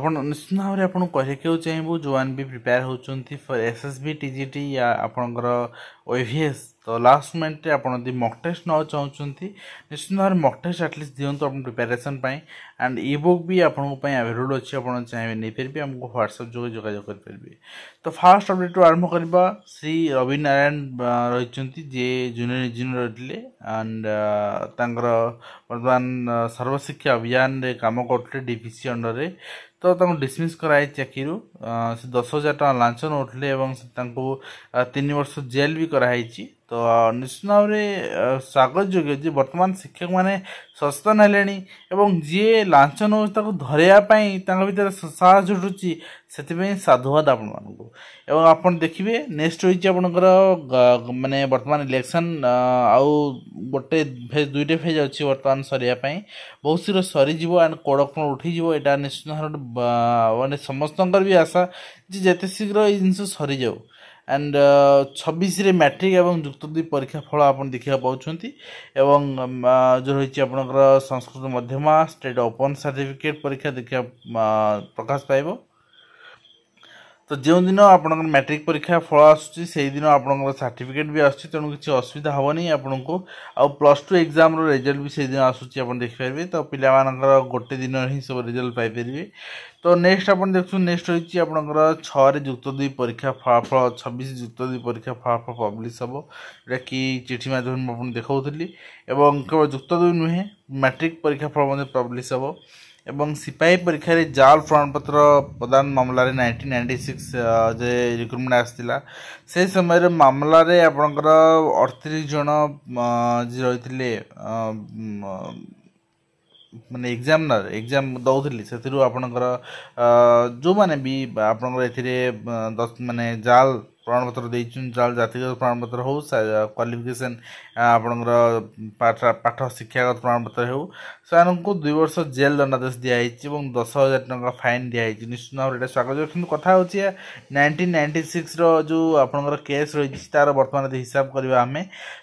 ଆପଣ ନିଶ୍ଚିତ ଭାବରେ ଆପଣଙ୍କୁ କହିବାକୁ ଚାହିଁବୁ ଯେଉଁମାନେ ବି ପ୍ରିପେୟାର ହେଉଛନ୍ତି ଫର୍ SSB TGT या ଆପଣଙ୍କର OVS ତ ଲାଷ୍ଟ ମୋମେଣ୍ଟରେ ଆପଣ ଯଦି ମକ୍ ଟେଷ୍ଟ ନେବାକୁ ଚାହୁଁଛନ୍ତି ନିଶ୍ଚିତ ଭାବରେ ମକ୍ ଟେଷ୍ଟ ଆଟଲିଷ୍ଟ ଦିଅନ୍ତୁ ଆପଣ ପ୍ରିପାରେସନ୍ ପାଇଁ ଆଣ୍ଡ ଇ ବୁକ୍ ବି ଆପଣଙ୍କ ପାଇଁ ଆଭେଲେବୁଲ୍ ଅଛି ଆପଣ ଚାହିଁବେ ନେଇପାରିବେ ଆମକୁ ହ୍ୱାଟ୍ସଆପ୍ ଯୋଗେ ଯୋଗାଯୋଗ କରିପାରିବେ। ତ ଫାଷ୍ଟ ଅପଡେଟ୍ରୁ ଆରମ୍ଭ କରିବା ଶ୍ରୀ ରବି ନାରାୟଣ ରହିଛନ୍ତି ଯିଏ ଜୁନିୟର ଇଞ୍ଜିନିୟର ରହିଥିଲେ ଆଣ୍ଡ ତାଙ୍କର ବର୍ତ୍ତମାନ ସର୍ବଶିକ୍ଷା ଅଭିଯାନରେ କାମ କରୁଥିଲେ DPC ଅଣ୍ଡରରେ ତ ତାଙ୍କୁ ଡିସମିସ୍ କରାଯାଇଛି ଚାକିରିରୁ ସେ 10,000 ଟଙ୍କା ଲାଞ୍ଚ ନେଉଥିଲେ ଏବଂ ତାଙ୍କୁ 3 ବର୍ଷ ଜେଲ୍ ବି କରାଯାଇଛି। ତ ନିଶ୍ଚିତ ଭାବରେ ସ୍ୱାଗତ ଯୋଗ୍ୟ ଯେ ବର୍ତ୍ତମାନ ଶିକ୍ଷକମାନେ ସଚେତନ ହେଲେଣି ଏବଂ ଯିଏ ଲାଞ୍ଚ ନେଉଛି ତାକୁ ଧରିବା ପାଇଁ ତାଙ୍କ ଭିତରେ ସାହସ ଜୁଟୁଛି ସେଥିପାଇଁ ସାଧୁବାଦ ଆପଣମାନଙ୍କୁ। ଏବଂ ଆପଣ ଦେଖିବେ ନେକ୍ସଟ ରହିଛି ଆପଣଙ୍କର ମାନେ ବର୍ତ୍ତମାନ ଇଲେକ୍ସନ୍ ଆଉ ଗୋଟେ ଫେଜ୍ ଦୁଇଟା ଫେଜ୍ ଅଛି ବର୍ତ୍ତମାନ ସରିବା ପାଇଁ ବହୁତ ଶୀଘ୍ର ସରିଯିବ ଆଣ୍ଡ କୋଡ଼ କ'ଣ ଉଠିଯିବ ଏଇଟା ନିଶ୍ଚିତ ଭାବରେ ମାନେ ସମସ୍ତଙ୍କର ବି ଆଶା ଯେ ଯେତେ ଶୀଘ୍ର ଏଇ ଜିନିଷ ସରିଯାଉ ଆଣ୍ଡ 26ରେ ମ୍ୟାଟ୍ରିକ୍ ଏବଂ ଯୁକ୍ତ 2 ପରୀକ୍ଷା ଫଳ ଆପଣ ଦେଖିବାକୁ ପାଉଛନ୍ତି ଏବଂ ଯେଉଁ ରହିଛି ଆପଣଙ୍କର ସଂସ୍କୃତ ମଧ୍ୟମା ଷ୍ଟେଟ୍ ଓପନ୍ ସାର୍ଟିଫିକେଟ୍ ପରୀକ୍ଷା ଦେଖିବା ପ୍ରକାଶ ପାଇବ। ତ ଯେଉଁଦିନ ଆପଣଙ୍କର ମ୍ୟାଟ୍ରିକ୍ ପରୀକ୍ଷା ଫଳ ଆସୁଛି ସେଇଦିନ ଆପଣଙ୍କର ସାର୍ଟିଫିକେଟ୍ ବି ଆସୁଛି ତେଣୁ କିଛି ଅସୁବିଧା ହେବନି ଆପଣଙ୍କୁ ଆଉ +2 ଏକ୍ଜାମ୍ର ରେଜଲ୍ଟ ବି ସେଇଦିନ ଆସୁଛି ଆପଣ ଦେଖିପାରିବେ ତ ପିଲାମାନଙ୍କର ଗୋଟେ ଦିନରେ ହିଁ ସବୁ ରେଜଲ୍ଟ ପାଇପାରିବେ। ତ ନେକ୍ସଟ ଆପଣ ଦେଖୁଛନ୍ତି ନେକ୍ସଟ ରହିଛି ଆପଣଙ୍କର 6ରେ ଯୁକ୍ତ 2 ପରୀକ୍ଷା ଫଳାଫଳ 26 ଯୁକ୍ତ 2 ପରୀକ୍ଷା ଫଳାଫଳ ପବ୍ଲିଶ ହେବ ଯେଉଁଟାକି ଚିଠି ମାଧ୍ୟମରେ ମୁଁ ଆପଣଙ୍କୁ ଦେଖାଉଥିଲି ଏବଂ କେବଳ ଯୁକ୍ତ 2 ନୁହେଁ ମ୍ୟାଟ୍ରିକ୍ ପରୀକ୍ଷା ଫଳ ମଧ୍ୟ ପବ୍ଲିଶ ହେବ ଏବଂ ସିପାହୀ ପରୀକ୍ଷାରେ ଜାଲ୍ ପ୍ରମାଣପତ୍ର ପ୍ରଦାନ ମାମଲାରେ 1996 ଯେ ରିକ୍ରୁଟମେଣ୍ଟ ଆସିଥିଲା ସେହି ସମୟରେ ମାମଲାରେ ଆପଣଙ୍କର 38 ଜଣ ଯିଏ ରହିଥିଲେ ମାନେ ଏକ୍ଜାମ୍ ଦେଉଥିଲି ସେଥିରୁ ଆପଣଙ୍କର ଯେଉଁମାନେ ବି ଆପଣଙ୍କର ଏଥିରେ ମାନେ ଜାଲ୍ ପ୍ରମାଣପତ୍ର ଦେଇଛନ୍ତି ଜାଲ୍ ଜାତିଗତ ପ୍ରମାଣପତ୍ର ହେଉ କ୍ୱାଲିଫିକେସନ୍ ଆପଣଙ୍କର ପାଠ ଶିକ୍ଷାଗତ ପ୍ରମାଣପତ୍ର ହେଉ ସେମାନଙ୍କୁ 2 ବର୍ଷ ଜେଲ୍ ଦଣ୍ଡାଦେଶ ଦିଆଯାଇଛି ଏବଂ 10,000 ଟଙ୍କା ଫାଇନ୍ ଦିଆଯାଇଛି। ନିଶ୍ଚିତ ଭାବରେ ଏଇଟା ସ୍ୱାଗତ କିନ୍ତୁ କଥା ହେଉଛି 1996ର ଯେଉଁ ଆପଣଙ୍କର କେସ୍ ରହିଛି ତା'ର ବର୍ତ୍ତମାନ ଯଦି ହିସାବ କରିବା ଆମେ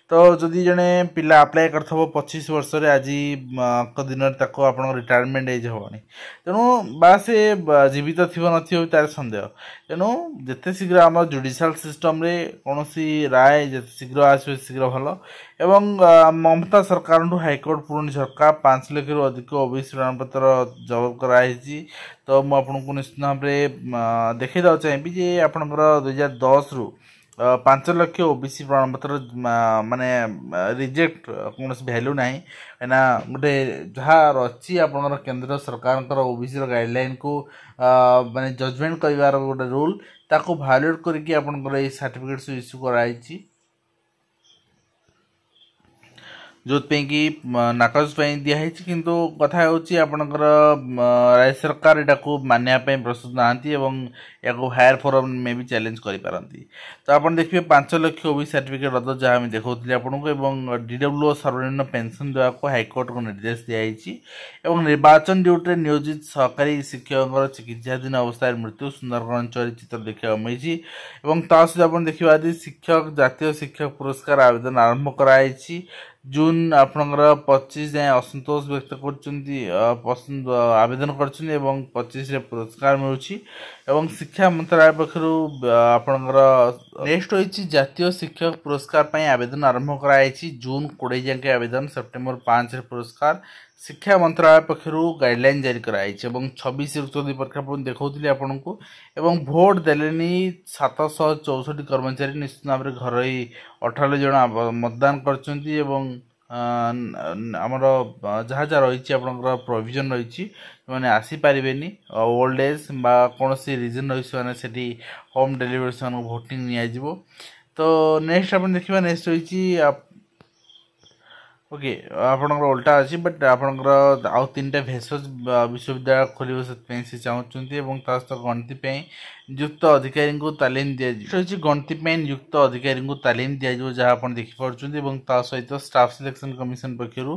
ତ ଯଦି ଜଣେ ପିଲା ଆପ୍ଲାଏ କରିଥିବ 25 ବର୍ଷରେ ଆଜି ଦିନରେ ତାକୁ ଆପଣଙ୍କ ରିଟାୟାରମେଣ୍ଟ ଏଜ୍ ହେବନି ତେଣୁ ବା ସେ ଜୀବିତ ଥିବ ନଥିବ ତା'ର ସନ୍ଦେହ ତେଣୁ ଯେତେ ଶୀଘ୍ର ଆମର ଜୁଡ଼ିସିଆଲ ସିଷ୍ଟମ୍ରେ କୌଣସି ରାୟ ଯେତେ ଶୀଘ୍ର ଆସିବ ଶୀଘ୍ର ଭଲ ଏବଂ ମମତା ସରକାରଠୁ ହାଇକୋର୍ଟ ପୁରୁଣି ସରକାର 5 ଲକ୍ଷରୁ ଅଧିକ OBC ପ୍ରମାଣପତ୍ର ଜବତ କରାଯାଇଛି। ତ ମୁଁ ଆପଣଙ୍କୁ ନିଶ୍ଚିତ ଭାବରେ ଦେଖାଇ ଦେବାକୁ ଚାହିଁବି ଯେ ଆପଣଙ୍କର 2010ରୁ 5 ଲକ୍ଷ OBC ପ୍ରମାଣପତ୍ର ମାନେ ରିଜେକ୍ଟ କୌଣସି ଭ୍ୟାଲ୍ୟୁ ନାହିଁ କାହିଁକିନା ଗୋଟେ ଯାହା ଅଛି ଆପଣଙ୍କର କେନ୍ଦ୍ର ସରକାରଙ୍କର OBCର ଗାଇଡ଼ଲାଇନ୍କୁ ମାନେ ଜଜମେଣ୍ଟ କରିବାର ଗୋଟେ ରୁଲ୍ ତାକୁ ଭାয়োଲେଟ୍ କରିକି ଆପଣଙ୍କର ଏଇ ସାର୍ଟିଫିକେଟ୍ ଇସ୍ୟୁ କରାଯାଇଛି ଯେଉଁଥିପାଇଁ କି ନାକଚ ପାଇଁ ଦିଆହେଇଛି କିନ୍ତୁ କଥା ହେଉଛି ଆପଣଙ୍କର ରାଜ୍ୟ ସରକାର ଏଟାକୁ ମାନିବା ପାଇଁ ପ୍ରସ୍ତୁତ ନାହାନ୍ତି ଏବଂ ଏହାକୁ ହାୟର ଫୋରମ୍ ମେ ବି ଚ୍ୟାଲେଞ୍ଜ କରିପାରନ୍ତି। ତ ଆପଣ ଦେଖିବେ 5 ଲକ୍ଷ OBC ସାର୍ଟିଫିକେଟ୍ ରଦ୍ଦ ଯାହା ଆମେ ଦେଖାଉଥିଲି ଆପଣଙ୍କୁ ଏବଂ DWO ସର୍ବନିମ୍ନ ପେନ୍ସନ୍ ଦେବାକୁ ହାଇକୋର୍ଟକୁ ନିର୍ଦ୍ଦେଶ ଦିଆଯାଇଛି ଏବଂ ନିର୍ବାଚନ ଡ୍ୟୁଟିରେ ନିୟୋଜିତ ସହକାରୀ ଶିକ୍ଷକଙ୍କର ଚିକିତ୍ସାଧୀନ ଅବସ୍ଥାରେ ମୃତ୍ୟୁ ସୁନ୍ଦରଗଡ଼ ଅଞ୍ଚଳରେ ଚିତ୍ର ଦେଖିବାକୁ ମିଳିଛି ଏବଂ ତା ସହିତ ଆପଣ ଦେଖିବା ଯଦି ଶିକ୍ଷକ ଜାତୀୟ ଶିକ୍ଷକ ପୁରସ୍କାର ଆବେଦନ ଆରମ୍ଭ କରାଯାଇଛି ଜୁନ୍ ଆପଣଙ୍କର 25 ଯାଏଁ ଅସନ୍ତୋଷ ବ୍ୟକ୍ତ କରୁଛନ୍ତି ଆବେଦନ କରିଛନ୍ତି ଏବଂ 25ରେ ପୁରସ୍କାର ମିଳୁଛି ଏବଂ ଶିକ୍ଷା ମନ୍ତ୍ରାଳୟ ପକ୍ଷରୁ ଆପଣଙ୍କର ନେକ୍ସଟ ରହିଛି ଜାତୀୟ ଶିକ୍ଷକ ପୁରସ୍କାର ପାଇଁ ଆବେଦନ ଆରମ୍ଭ କରାଯାଇଛି ଜୁନ୍ 20 ଯାଏଁ ଆବେଦନ ସେପ୍ଟେମ୍ବର 5ରେ ପୁରସ୍କାର ଶିକ୍ଷା ମନ୍ତ୍ରାଳୟ ପକ୍ଷରୁ ଗାଇଡ଼ଲାଇନ୍ ଜାରି କରାଯାଇଛି ଏବଂ 26 ଯୁକ୍ତ 2 ପରୀକ୍ଷା ଦେଖାଉଥିଲି ଆପଣଙ୍କୁ ଏବଂ ଭୋଟ ଦେଲେନି 764 କର୍ମଚାରୀ ନିଶ୍ଚିତ ଭାବରେ ଘରୋଇ 18 ଜଣ ମତଦାନ କରିଛନ୍ତି ଏବଂ ଆମର ଯାହା ଯାହା ରହିଛି ଆପଣଙ୍କର ପ୍ରୋଭିଜନ୍ ରହିଛି ସେମାନେ ଆସିପାରିବେନି ଓଲ୍ଡ ଏଜ୍ ବା କୌଣସି ରିଜନ୍ ରହିଛି ସେମାନେ ସେଠି ହୋମ୍ ଡେଲିଭରି ସେମାନଙ୍କୁ ଭୋଟିଂ ନିଆଯିବ। ତ ନେକ୍ସଟ ଆପଣ ଦେଖିବା ନେକ୍ସଟ ରହିଛି ଓକେ ଆପଣଙ୍କର ଓଲଟା ଅଛି ବଟ୍ ଆପଣଙ୍କର ଆଉ 3ଟା ଭେଷଜ ବିଶ୍ୱବିଦ୍ୟାଳୟ ଖୋଲିବ ସେଥିପାଇଁ ସେ ଚାହୁଁଛନ୍ତି ଏବଂ ତା ସହିତ ଗଣତି ପାଇଁ ନିଯୁକ୍ତ ଅଧିକାରୀଙ୍କୁ ତାଲିମ ଦିଆଯିବ ରହିଛି ଗଣତି ପାଇଁ ନିଯୁକ୍ତ ଅଧିକାରୀଙ୍କୁ ତାଲିମ ଦିଆଯିବ ଯାହା ଆପଣ ଦେଖିପାରୁଛନ୍ତି ଏବଂ ତା ସହିତ ଷ୍ଟାଫ୍ ସିଲେକ୍ସନ୍ କମିଶନ ପକ୍ଷରୁ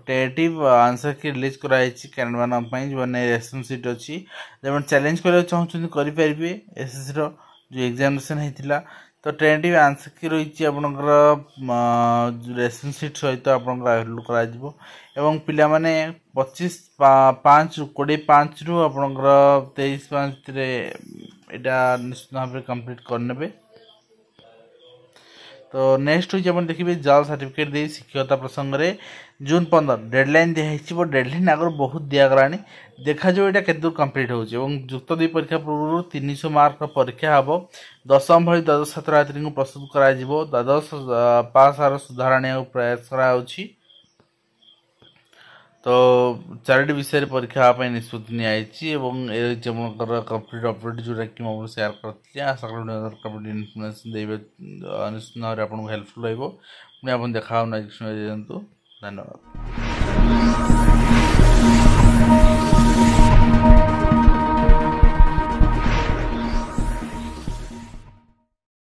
ଟେଣ୍ଟେଟିଭ୍ ଆନ୍ସର କି ରିଲିଜ୍ କରାଯାଇଛି କ୍ୟାଣ୍ଡିଡେଟ୍ମାନଙ୍କ ପାଇଁ ଯେଉଁମାନେ ରେସନ୍ ସିଟ୍ ଅଛି ଯେଉଁମାନେ ଚ୍ୟାଲେଞ୍ଜ କରିବାକୁ ଚାହୁଁଛନ୍ତି କରିପାରିବେ SSCର ଯେଉଁ ଏକ୍ଜାମିନେସନ୍ ହେଇଥିଲା। तो टेंटिव आंसर की रही आपंकर रेसन सीट सहित आपंकर आवेदन कर पिला माने 25/5 रु आपंकर 23/5 निश्चित भाव कंप्लीट करने। तो नेक्स्ट हूँ देखिए जॉब सर्टिफिकेट दे शिक्षकता प्रसंग में जून 15 डेडलाइन दिखाई डेडलाइन आगर बहुत दिगला देखा जो यहाँ केत कम्प्लीट हो जुक्त 2 परीक्षा पूर्व 300 मार्क परीक्षा हम दशम भली द्वादश छात्र छात्री को प्रस्तुत कर द्वादश पास आर सुधार आने प्रयास कर। तो 4टी विषय परीक्षा निष्पत्ति नहीं कम्प्लीट अपडेट जोटा कि मुझे सेयार करती आशा करी इनफर्मेशन निश्चित भाव आपको हेल्पफुल रही। देखा नेक्स्ट धन्यवाद।